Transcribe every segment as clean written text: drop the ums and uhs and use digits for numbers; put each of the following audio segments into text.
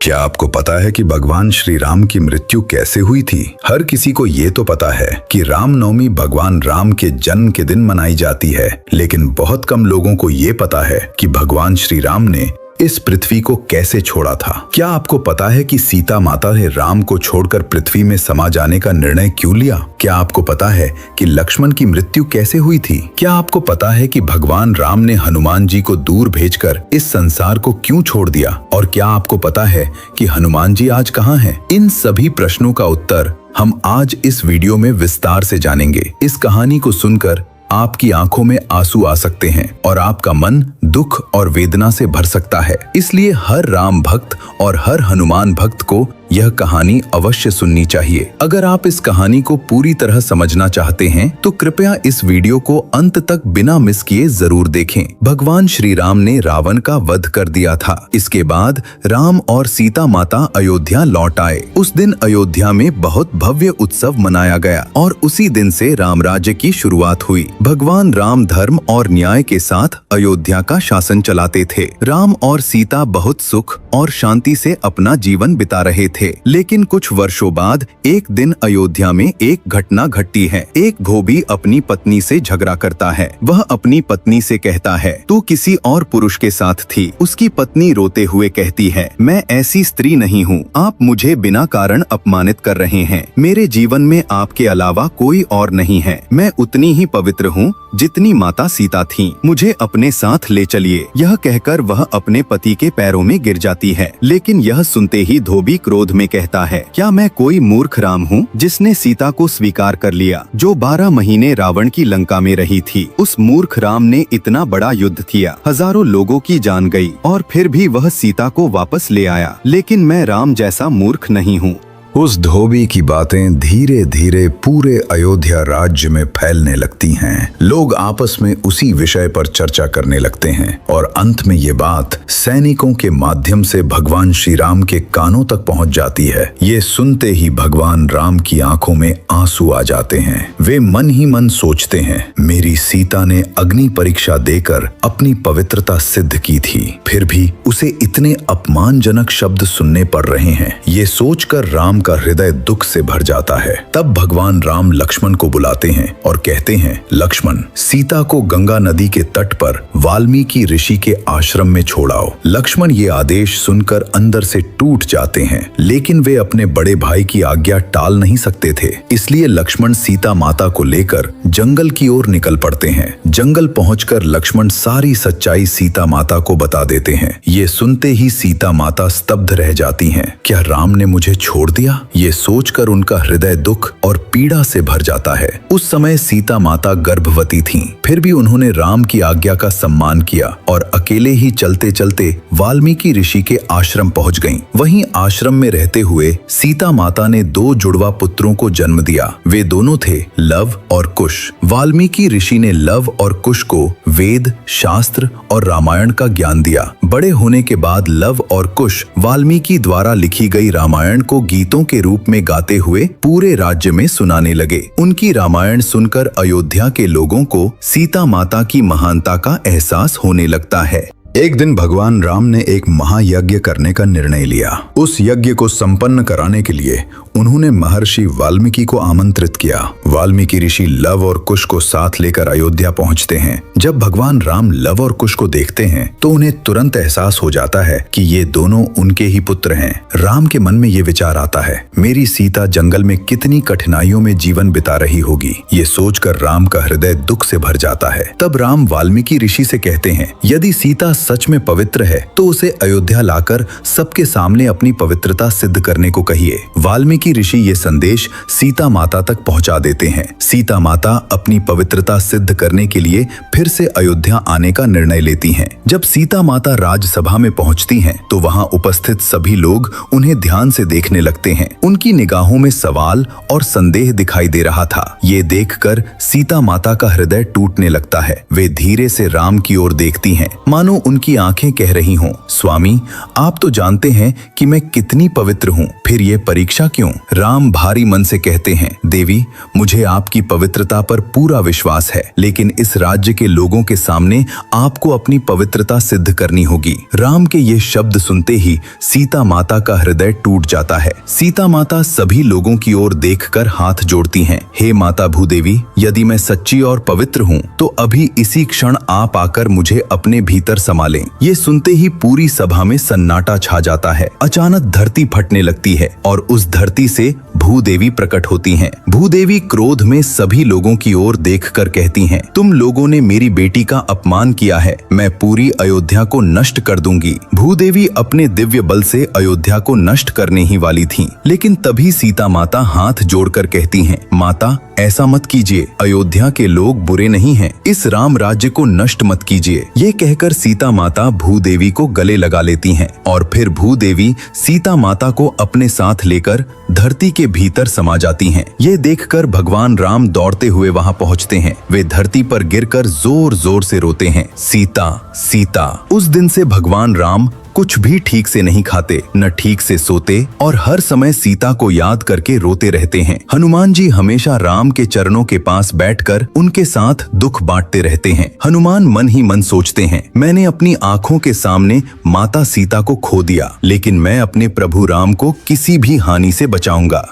क्या आपको पता है कि भगवान श्री राम की मृत्यु कैसे हुई थी? हर किसी को ये तो पता है कि रामनवमी भगवान राम के जन्म के दिन मनाई जाती है, लेकिन बहुत कम लोगों को ये पता है कि भगवान श्री राम ने इस पृथ्वी को कैसे छोड़ा था। क्या आपको पता है कि सीता माता ने राम को छोड़कर पृथ्वी में समा जाने का निर्णय क्यों लिया? क्या आपको पता है कि लक्ष्मण की मृत्यु कैसे हुई थी? क्या आपको पता है कि भगवान राम ने हनुमान जी को दूर भेजकर इस संसार को क्यों छोड़ दिया? और क्या आपको पता है कि हनुमान जी आज कहाँ हैं? इन सभी प्रश्नों का उत्तर हम आज इस वीडियो में विस्तार से जानेंगे। इस कहानी को सुनकर आपकी आंखों में आंसू आ सकते हैं और आपका मन दुख और वेदना से भर सकता है। इसलिए हर राम भक्त और हर हनुमान भक्त को यह कहानी अवश्य सुननी चाहिए। अगर आप इस कहानी को पूरी तरह समझना चाहते हैं तो कृपया इस वीडियो को अंत तक बिना मिस किए जरूर देखें। भगवान श्री राम ने रावण का वध कर दिया था। इसके बाद राम और सीता माता अयोध्या लौट आए। उस दिन अयोध्या में बहुत भव्य उत्सव मनाया गया और उसी दिन से राम राज्य की शुरुआत हुई। भगवान राम धर्म और न्याय के साथ अयोध्या का शासन चलाते थे। राम और सीता बहुत सुख और शांति से अपना जीवन बिता रहे थे। लेकिन कुछ वर्षों बाद एक दिन अयोध्या में एक घटना घटती है। एक धोबी अपनी पत्नी से झगड़ा करता है। वह अपनी पत्नी से कहता है, तू किसी और पुरुष के साथ थी। उसकी पत्नी रोते हुए कहती है, मैं ऐसी स्त्री नहीं हूँ, आप मुझे बिना कारण अपमानित कर रहे हैं। मेरे जीवन में आपके अलावा कोई और नहीं है। मैं उतनी ही पवित्र हूँ जितनी माता सीता थी। मुझे अपने साथ ले चलिए। यह कहकर वह अपने पति के पैरों में गिर जाती है। लेकिन यह सुनते ही धोबी क्रोध में कहता है, क्या मैं कोई मूर्ख राम हूँ जिसने सीता को स्वीकार कर लिया, जो 12 महीने रावण की लंका में रही थी। उस मूर्ख राम ने इतना बड़ा युद्ध किया, हजारों लोगों की जान गई और फिर भी वह सीता को वापस ले आया। लेकिन मैं राम जैसा मूर्ख नहीं हूँ। उस धोबी की बातें धीरे धीरे पूरे अयोध्या राज्य में फैलने लगती हैं। लोग आपस में उसी विषय पर चर्चा करने लगते हैं और अंत में ये बात सैनिकों के माध्यम से भगवान श्री राम के कानों तक पहुंच जाती है। ये सुनते ही भगवान राम की आंखों में आंसू आ जाते हैं। वे मन ही मन सोचते हैं, मेरी सीता ने अग्नि परीक्षा देकर अपनी पवित्रता सिद्ध की थी, फिर भी उसे इतने अपमानजनक शब्द सुनने पड़ रहे हैं। ये सोचकर राम का हृदय दुख से भर जाता है। तब भगवान राम लक्ष्मण को बुलाते हैं और कहते हैं, लक्ष्मण, सीता को गंगा नदी के तट पर वाल्मीकि ऋषि के आश्रम में छोड़ाओ। लक्ष्मण ये आदेश सुनकर अंदर से टूट जाते हैं, लेकिन वे अपने बड़े भाई की आज्ञा टाल नहीं सकते थे। इसलिए लक्ष्मण सीता माता को लेकर जंगल की ओर निकल पड़ते हैं। जंगल पहुंचकर लक्ष्मण सारी सच्चाई सीता माता को बता देते हैं। ये सुनते ही सीता माता स्तब्ध रह जाती हैं। क्या राम ने मुझे छोड़ दिया? ये सोचकर उनका हृदय दुख और पीड़ा से भर जाता है। उस समय सीता माता गर्भवती थीं, फिर भी उन्होंने राम की आज्ञा का सम्मान किया और अकेले ही चलते चलते वाल्मीकि ऋषि के आश्रम पहुंच गईं। वहीं आश्रम में रहते हुए सीता माता ने 2 जुड़वा पुत्रों को जन्म दिया। वे दोनों थे लव और कुश। वाल्मीकि ऋषि ने लव और कुश को वेद, शास्त्र और रामायण का ज्ञान दिया। बड़े होने के बाद लव और कुश वाल्मीकि द्वारा लिखी गई रामायण को गीतों के रूप में गाते हुए पूरे राज्य में सुनाने लगे। उनकी रामायण सुनकर अयोध्या के लोगों को सीता माता की महानता का एहसास होने लगता है। एक दिन भगवान राम ने एक महायज्ञ करने का निर्णय लिया। उस यज्ञ को संपन्न कराने के लिए उन्होंने महर्षि वाल्मीकि को आमंत्रित किया। वाल्मीकि ऋषि लव और कुश को साथ लेकर अयोध्या पहुंचते हैं। जब भगवान राम लव और कुश को देखते हैं तो उन्हें तुरंत एहसास हो जाता है कि ये दोनों उनके ही पुत्र हैं। राम के मन में ये विचार आता है, मेरी सीता जंगल में कितनी कठिनाइयों में जीवन बिता रही होगी। ये सोचकर राम का हृदय दुख से भर जाता है। तब राम वाल्मीकि ऋषि से कहते हैं, यदि सीता सच में पवित्र है तो उसे अयोध्या लाकर सबके सामने अपनी पवित्रता सिद्ध करने को कहिए। वाल्मीकि ऋषि ये संदेश सीता माता तक पहुंचा देते हैं। सीता माता अपनी पवित्रता सिद्ध करने के लिए फिर से अयोध्या आने का निर्णय लेती हैं। जब सीता माता राजसभा में पहुंचती हैं तो वहां उपस्थित सभी लोग उन्हें ध्यान से देखने लगते हैं। उनकी निगाहों में सवाल और संदेह दिखाई दे रहा था। ये देखकर सीता माता का हृदय टूटने लगता है। वे धीरे से राम की ओर देखती हैं, मानो उनकी आंखें कह रही हों, स्वामी आप तो जानते हैं कि मैं कितनी पवित्र हूँ, फिर ये परीक्षा क्यों? राम भारी मन से कहते हैं, देवी मुझे आपकी पवित्रता पर पूरा विश्वास है, लेकिन इस राज्य के लोगों के सामने आपको अपनी पवित्रता सिद्ध करनी होगी। राम के ये शब्द सुनते ही सीता माता का हृदय टूट जाता है। सीता माता सभी लोगों की ओर देखकर हाथ जोड़ती हैं, हे माता भूदेवी, यदि मैं सच्ची और पवित्र हूँ तो अभी इसी क्षण आप आकर मुझे अपने भीतर संभालें। ये सुनते ही पूरी सभा में सन्नाटा छा जाता है। अचानक धरती फटने लगती है और उस धरती से भूदेवी प्रकट होती हैं। भूदेवी क्रोध में सभी लोगों की ओर देखकर कहती हैं, तुम लोगों ने मेरी बेटी का अपमान किया है, मैं पूरी अयोध्या को नष्ट कर दूंगी। भूदेवी अपने दिव्य बल से अयोध्या को नष्ट करने ही वाली थीं, लेकिन तभी सीता माता हाथ जोड़कर कहती हैं, माता ऐसा मत कीजिए, अयोध्या के लोग बुरे नहीं हैं, इस राम राज्य को नष्ट मत कीजिए। ये कहकर सीता माता भूदेवी को गले लगा लेती हैं और फिर भूदेवी सीता माता को अपने साथ लेकर धरती के भीतर समा जाती हैं। ये देखकर भगवान राम दौड़ते हुए वहां पहुंचते हैं। वे धरती पर गिरकर जोर जोर से रोते हैं, सीता सीता। उस दिन से भगवान राम कुछ भी ठीक से नहीं खाते, न ठीक से सोते और हर समय सीता को याद करके रोते रहते हैं। हनुमान जी हमेशा राम के चरणों के पास बैठकर उनके साथ दुख बांटते रहते हैं। हनुमान मन ही मन सोचते हैं, मैंने अपनी आंखों के सामने माता सीता को खो दिया, लेकिन मैं अपने प्रभु राम को किसी भी हानि से बचाऊंगा।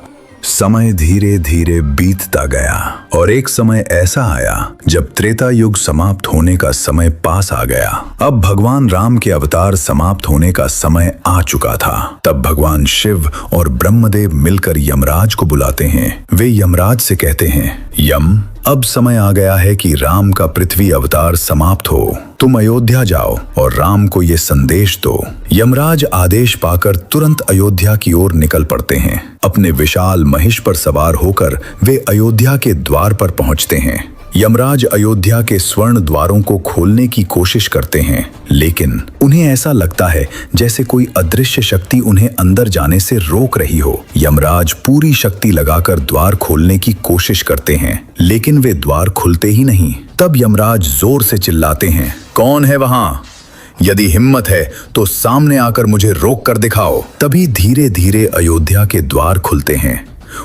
समय धीरे धीरे बीतता गया और एक समय ऐसा आया जब त्रेता युग समाप्त होने का समय पास आ गया। अब भगवान राम के अवतार समाप्त होने का समय आ चुका था। तब भगवान शिव और ब्रह्मदेव मिलकर यमराज को बुलाते हैं। वे यमराज से कहते हैं, यम अब समय आ गया है कि राम का पृथ्वी अवतार समाप्त हो, तुम अयोध्या जाओ और राम को ये संदेश दो। यमराज आदेश पाकर तुरंत अयोध्या की ओर निकल पड़ते हैं। अपने विशाल महिष पर सवार होकर वे अयोध्या के द्वार पर पहुंचते हैं। यमराज अयोध्या के स्वर्ण द्वारों को खोलने की कोशिश करते हैं, लेकिन उन्हें ऐसा लगता है जैसे कोई अदृश्य शक्ति उन्हें अंदर जाने से रोक रही हो। यमराज पूरी शक्ति लगाकर द्वार खोलने की कोशिश करते हैं, लेकिन वे द्वार खुलते ही नहीं। तब यमराज जोर से चिल्लाते हैं, कौन है वहां? यदि हिम्मत है तो सामने आकर मुझे रोक कर दिखाओ। तभी धीरे धीरे अयोध्या के द्वार खुलते हैं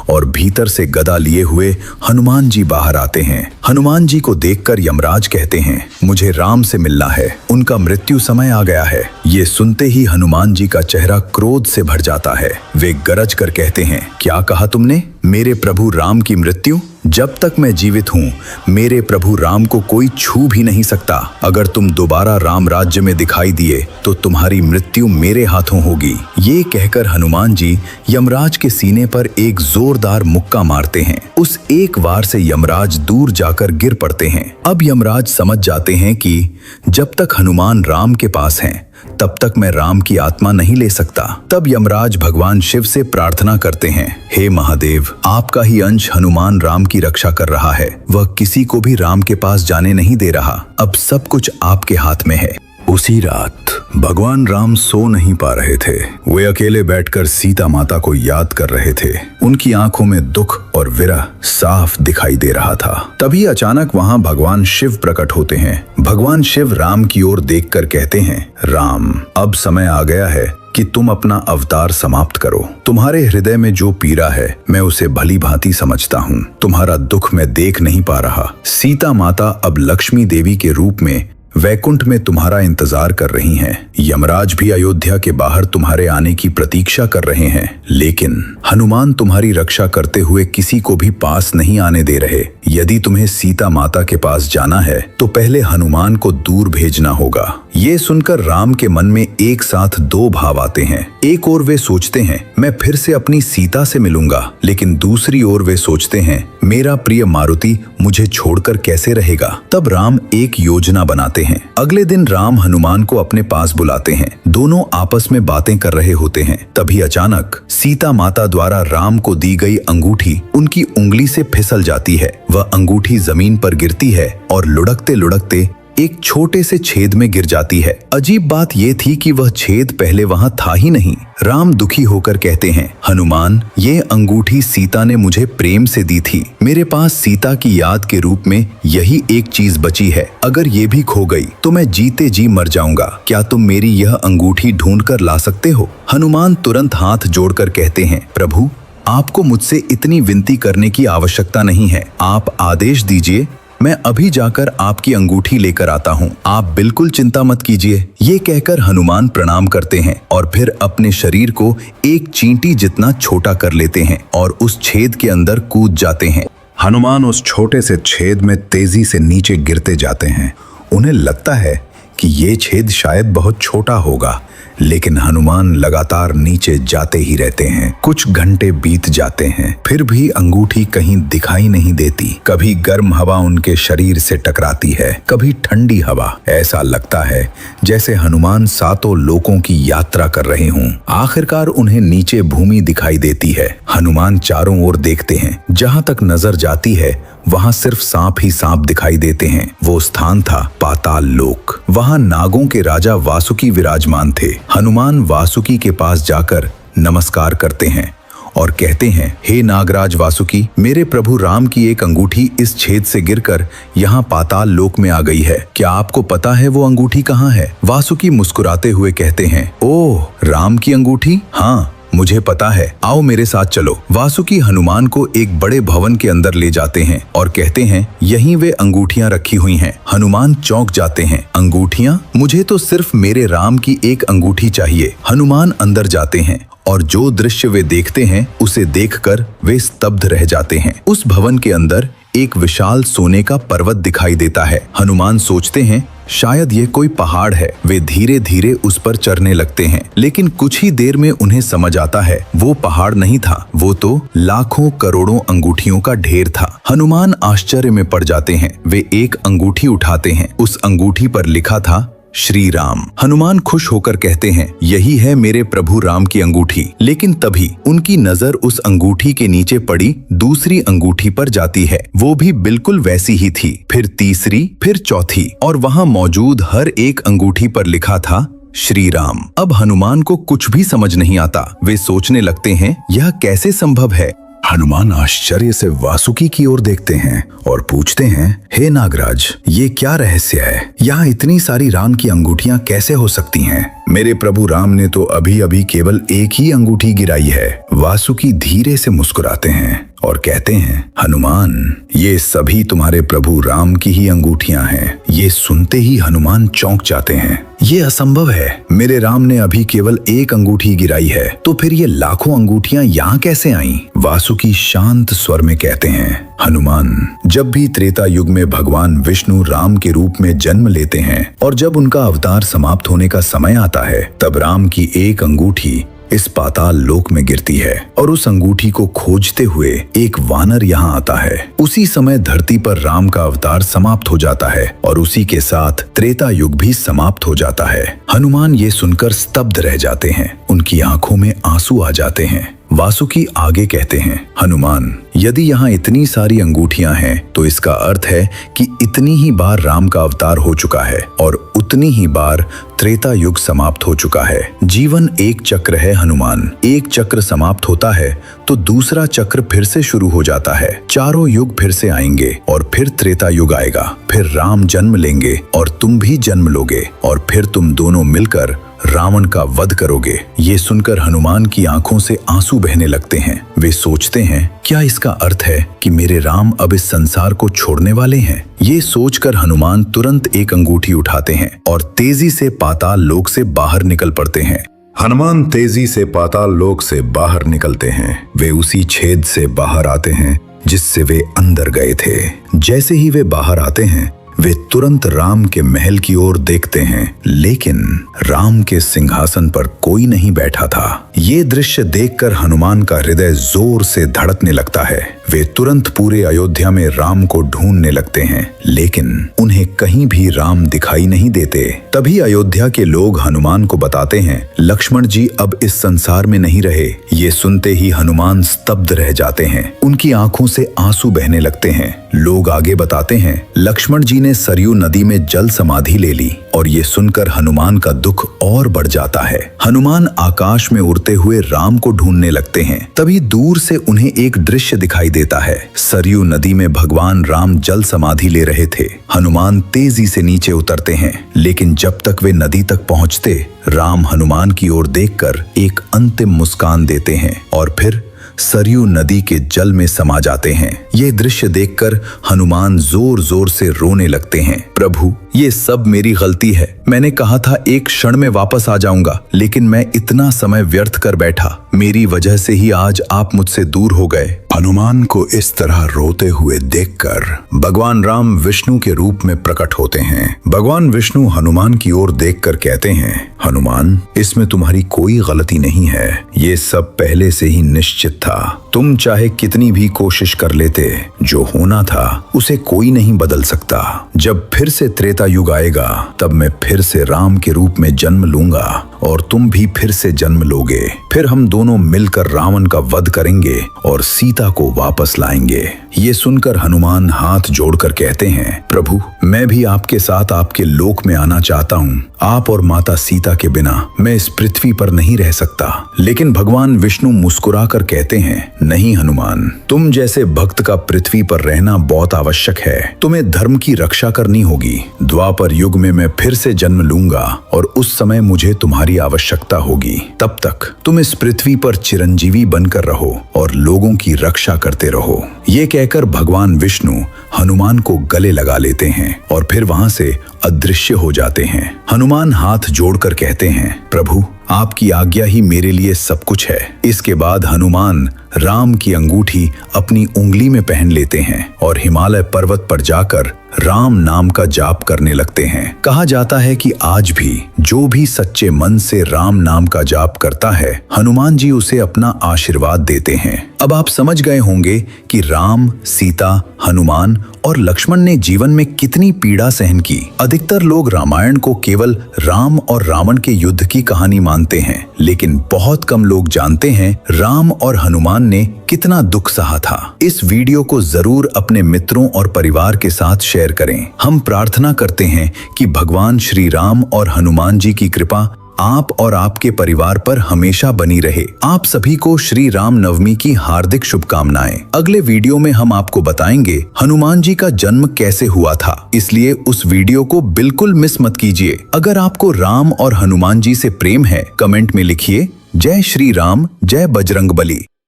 और भीतर से गदा लिए हुए हनुमान जी बाहर आते हैं। हनुमान जी को देखकर यमराज कहते हैं, मुझे राम से मिलना है, उनका मृत्यु समय आ गया है। ये सुनते ही हनुमान जी का चेहरा क्रोध से भर जाता है। वे गरज कर कहते हैं, क्या कहा तुमने? मेरे प्रभु राम की मृत्यु? जब तक मैं जीवित हूँ मेरे प्रभु राम को कोई छू भी नहीं सकता। अगर तुम दोबारा राम राज्य में दिखाई दिए तो तुम्हारी मृत्यु मेरे हाथों होगी। ये कहकर हनुमान जी यमराज के सीने पर एक जोरदार मुक्का मारते हैं। उस एक वार से यमराज दूर जाकर गिर पड़ते हैं। अब यमराज समझ जाते हैं कि जब तक हनुमान राम के पास हैं तब तक मैं राम की आत्मा नहीं ले सकता। तब यमराज भगवान शिव से प्रार्थना करते हैं, हे महादेव, आपका ही अंश हनुमान राम की रक्षा कर रहा है, वह किसी को भी राम के पास जाने नहीं दे रहा। अब सब कुछ आपके हाथ में है। उसी रात भगवान राम सो नहीं पा रहे थे। वे अकेले बैठकर सीता माता को याद कर रहे थे। उनकी आंखों में दुख और विरह साफ दिखाई दे रहा था। तभी अचानक वहां भगवान शिव प्रकट होते हैं। भगवान शिव राम की ओर देखकर कहते हैं, राम अब समय आ गया है कि तुम अपना अवतार समाप्त करो। तुम्हारे हृदय में जो पीड़ा है मैं उसे भली भांति समझता हूँ। तुम्हारा दुख मैं देख नहीं पा रहा। सीता माता अब लक्ष्मी देवी के रूप में वैकुंठ में तुम्हारा इंतजार कर रही हैं। यमराज भी अयोध्या के बाहर तुम्हारे आने की प्रतीक्षा कर रहे हैं, लेकिन हनुमान तुम्हारी रक्षा करते हुए किसी को भी पास नहीं आने दे रहे। यदि तुम्हें सीता माता के पास जाना है तो पहले हनुमान को दूर भेजना होगा। ये सुनकर राम के मन में एक साथ दो भाव आते हैं। एक ओर वे सोचते हैं मैं फिर से अपनी सीता से मिलूंगा, लेकिन दूसरी ओर वे सोचते हैं मेरा प्रिय मारुति मुझे छोड़कर कैसे रहेगा। तब राम एक योजना बनाते हैं। अगले दिन राम हनुमान को अपने पास बुलाते हैं। दोनों आपस में बातें कर रहे होते हैं। तभी अचानक सीता माता द्वारा राम को दी गई अंगूठी उनकी उंगली से फिसल जाती है। वह अंगूठी जमीन पर गिरती है और लुढ़कते लुढ़कते एक छोटे से छेद में गिर जाती है। अजीब बात यह थी कि वह छेद पहले वहां था ही नहीं। राम दुखी होकर कहते हैं, हनुमान, ये अंगूठी सीता ने मुझे प्रेम से दी थी। मेरे पास सीता की याद के रूप में यही एक चीज बची है। अगर ये भी खो गई तो मैं जीते जी मर जाऊंगा। क्या तुम मेरी यह अंगूठी ढूंढ कर ला सकते हो? हनुमान तुरंत हाथ जोड़कर कहते हैं, प्रभु, आपको मुझसे इतनी विनती करने की आवश्यकता नहीं है। आप आदेश दीजिए, मैं अभी जाकर आपकी अंगूठी लेकर आता हूँ। आप बिल्कुल चिंता मत कीजिए। ये कहकर हनुमान प्रणाम करते हैं और फिर अपने शरीर को एक चींटी जितना छोटा कर लेते हैं और उस छेद के अंदर कूद जाते हैं। हनुमान उस छोटे से छेद में तेजी से नीचे गिरते जाते हैं। उन्हें लगता है कि ये छेद शायद बहुत छोटा होगा, लेकिन हनुमान लगातार नीचे जाते ही रहते हैं। कुछ घंटे बीत जाते हैं, फिर भी अंगूठी कहीं दिखाई नहीं देती। कभी गर्म हवा उनके शरीर से टकराती है, कभी ठंडी हवा। ऐसा लगता है जैसे हनुमान सातों लोकों की यात्रा कर रहे हों। आखिरकार उन्हें नीचे भूमि दिखाई देती है। हनुमान चारों ओर देखते हैं। जहां तक नजर जाती है वहां सिर्फ सांप ही सांप दिखाई देते हैं। वो स्थान था पाताल लोक। वहां नागों के राजा वासुकी विराजमान थे। हनुमान वासुकी के पास जाकर नमस्कार करते हैं और कहते हैं, हे नागराज वासुकी, मेरे प्रभु राम की एक अंगूठी इस छेद से गिरकर यहाँ पाताल लोक में आ गई है। क्या आपको पता है वो अंगूठी कहाँ है? वासुकी मुस्कुराते हुए कहते हैं, ओह, राम की अंगूठी? हाँ, मुझे पता है, आओ मेरे साथ चलो। वासुकी हनुमान को एक बड़े भवन के अंदर ले जाते हैं और कहते हैं, यहीं वे अंगूठियां रखी हुई हैं। हनुमान चौंक जाते हैं। अंगूठियां? मुझे तो सिर्फ मेरे राम की एक अंगूठी चाहिए। हनुमान अंदर जाते हैं और जो दृश्य वे देखते हैं उसे देखकर वे स्तब्ध रह जाते हैं। उस भवन के अंदर एक विशाल सोने का पर्वत दिखाई देता है। हनुमान सोचते हैं शायद ये कोई पहाड़ है। वे धीरे धीरे उस पर चढ़ने लगते हैं, लेकिन कुछ ही देर में उन्हें समझ आता है वो पहाड़ नहीं था, वो तो लाखों करोड़ों अंगूठियों का ढेर था। हनुमान आश्चर्य में पड़ जाते हैं। वे एक अंगूठी उठाते हैं। उस अंगूठी पर लिखा था श्री राम। हनुमान खुश होकर कहते हैं, यही है मेरे प्रभु राम की अंगूठी। लेकिन तभी उनकी नजर उस अंगूठी के नीचे पड़ी दूसरी अंगूठी पर जाती है। वो भी बिल्कुल वैसी ही थी। फिर तीसरी, फिर चौथी, और वहां मौजूद हर एक अंगूठी पर लिखा था श्री राम। अब हनुमान को कुछ भी समझ नहीं आता। वे सोचने लगते हैं, यह कैसे संभव है? हनुमान आश्चर्य से वासुकी की ओर देखते हैं और पूछते हैं, हे नागराज, ये क्या रहस्य है? यहाँ इतनी सारी राम की अंगूठियां कैसे हो सकती हैं? मेरे प्रभु राम ने तो अभी अभी केवल एक ही अंगूठी गिराई है। वासुकी धीरे से मुस्कुराते हैं और कहते हैं, हनुमान, ये सभी तुम्हारे प्रभु राम की ही अंगूठियां हैं। ये सुनते ही हनुमान चौंक जाते हैं। ये असंभव है। मेरे राम ने अभी केवल एक अंगूठी गिराई है, तो फिर ये लाखों अंगूठियां यहाँ कैसे आईं? वासुकी शांत स्वर में कहते हैं, हनुमान, जब भी त्रेता युग में भगवान विष्णु राम के रूप में जन्म लेते हैं और जब उनका अवतार समाप्त होने का समय आता है, तब राम की एक अंगूठी इस पाताल लोक में गिरती है और उस अंगूठी को खोजते हुए एक वानर यहाँ आता है। उसी समय धरती पर राम का अवतार समाप्त हो जाता है और उसी के साथ त्रेता युग भी समाप्त हो जाता है। हनुमान ये सुनकर स्तब्ध रह जाते हैं। उनकी आंखों में आंसू आ जाते हैं। वासुकी आगे कहते हैं, हनुमान, यदि यहाँ इतनी सारी अंगूठियां हैं तो इसका अर्थ है कि इतनी ही बार राम का अवतार हो चुका है और उतनी ही बार त्रेता युग समाप्त हो चुका है। जीवन एक चक्र है हनुमान। एक चक्र समाप्त होता है तो दूसरा चक्र फिर से शुरू हो जाता है। चारों युग फिर से आएंगे और फिर त्रेता युग आएगा। फिर राम जन्म लेंगे और तुम भी जन्म लोगे और फिर तुम दोनों मिलकर रावण का वध करोगे। ये सुनकर हनुमान की आंखों से आंसू बहने लगते हैं। वे सोचते हैं, क्या इसका अर्थ है कि मेरे राम अब इस संसार को छोड़ने वाले हैं? ये सोचकर हनुमान तुरंत एक अंगूठी उठाते हैं और तेजी से पाताल लोक से बाहर निकल पड़ते हैं। हनुमान तेजी से पाताल लोक से बाहर निकलते हैं। वे उसी छेद से बाहर आते हैं जिससे वे अंदर गए थे। जैसे ही वे बाहर आते हैं, वे तुरंत राम के महल की ओर देखते हैं, लेकिन राम के सिंहासन पर कोई नहीं बैठा था। ये दृश्य देखकर हनुमान का हृदय जोर से धड़कने लगता है। वे तुरंत पूरे अयोध्या में राम को ढूंढने लगते हैं, लेकिन उन्हें कहीं भी राम दिखाई नहीं देते। तभी अयोध्या के लोग हनुमान को बताते हैं, लक्ष्मण जी अब इस संसार में नहीं रहे। ये सुनते ही हनुमान स्तब्ध रह जाते हैं, उनकी आंखों से आंसू बहने लगते हैं। लोग आगे बताते हैं, लक्ष्मण जी ने सरयू नदी में जल समाधि ले ली, और ये सुनकर हनुमान का दुख और बढ़ जाता है। हनुमान आकाश में उड़ते हुए राम को ढूंढने लगते हैं। तभी दूर से उन्हें एक दृश्य दिखाई देता है। सरयू नदी में भगवान राम जल समाधि ले रहे थे। हनुमान तेजी से नीचे उतरते हैं, लेकिन जब तक वे नदी तक पहुंचते, राम हनुमान की ओर देखकर एक अंतिम मुस्कान देते हैं और फिर सरयू नदी के जल में समा जाते हैं। ये दृश्य देखकर हनुमान जोर जोर से रोने लगते हैं। प्रभु, ये सब मेरी गलती है। मैंने कहा था एक क्षण में वापस आ जाऊंगा, लेकिन मैं इतना समय व्यर्थ कर बैठा। मेरी वजह से ही आज आप मुझसे दूर हो गए। हनुमान को इस तरह रोते हुए देखकर भगवान राम विष्णु के रूप में प्रकट होते हैं। भगवान विष्णु हनुमान की ओर देखकर कहते हैं, हनुमान, इसमें तुम्हारी कोई गलती नहीं है। ये सब पहले से ही निश्चित था। तुम चाहे कितनी भी कोशिश कर लेते, जो होना था उसे कोई नहीं बदल सकता। जब फिर से त्रेता युग आएगा, तब मैं फिर से राम के रूप में जन्म लूंगा और तुम भी फिर से जन्म लोगे। फिर हम दोनों मिलकर रावण का वध करेंगे और सीता को वापस लाएंगे। ये सुनकर हनुमान हाथ जोड़कर कहते हैं, प्रभु, मैं भी आपके साथ आपके लोक में आना चाहता हूँ। आप और माता सीता के बिना मैं इस पृथ्वी पर नहीं रह सकता। लेकिन भगवान विष्णु मुस्कुराकर कहते हैं, नहीं हनुमान, तुम जैसे भक्त का पृथ्वी पर रहना बहुत आवश्यक है। तुम्हें धर्म की रक्षा करनी होगी। द्वापर युग में मैं फिर से जन्म लूंगा और उस समय मुझे तुम्हारी आवश्यकता होगी। तब तक तुम इस पृथ्वी पर चिरंजीवी बनकर रहो और लोगों की रक्षा करते रहो। ये कहकर भगवान विष्णु हनुमान को गले लगा लेते हैं और फिर वहां से अदृश्य हो जाते हैं। हनुमान हाथ जोड़कर कहते हैं, प्रभु, आपकी आज्ञा ही मेरे लिए सब कुछ है। इसके बाद हनुमान राम की अंगूठी अपनी उंगली में पहन लेते हैं और हिमालय पर्वत पर जाकर राम नाम का जाप करने लगते हैं। कहा जाता है कि आज भी जो भी सच्चे मन से राम नाम का जाप करता है, हनुमान जी उसे अपना आशीर्वाद देते हैं। अब आप समझ गए होंगे कि राम, सीता, हनुमान और लक्ष्मण ने जीवन में कितनी पीड़ा सहन की। अधिकतर लोग रामायण को केवल राम और रावण के युद्ध की कहानी मानते हैं, लेकिन बहुत कम लोग जानते हैं राम और हनुमान ने कितना दुख सहा था। इस वीडियो को जरूर अपने मित्रों और परिवार के साथ शेयर करें। हम प्रार्थना करते हैं कि भगवान श्री राम और हनुमान जी की कृपा आप और आपके परिवार पर हमेशा बनी रहे। आप सभी को श्री राम नवमी की हार्दिक शुभकामनाएं। अगले वीडियो में हम आपको बताएंगे हनुमान जी का जन्म कैसे हुआ था, इसलिए उस वीडियो को बिल्कुल मिस मत कीजिए। अगर आपको राम और हनुमान जी से प्रेम है, कमेंट में लिखिए, जय श्री राम, जय बजरंगबली।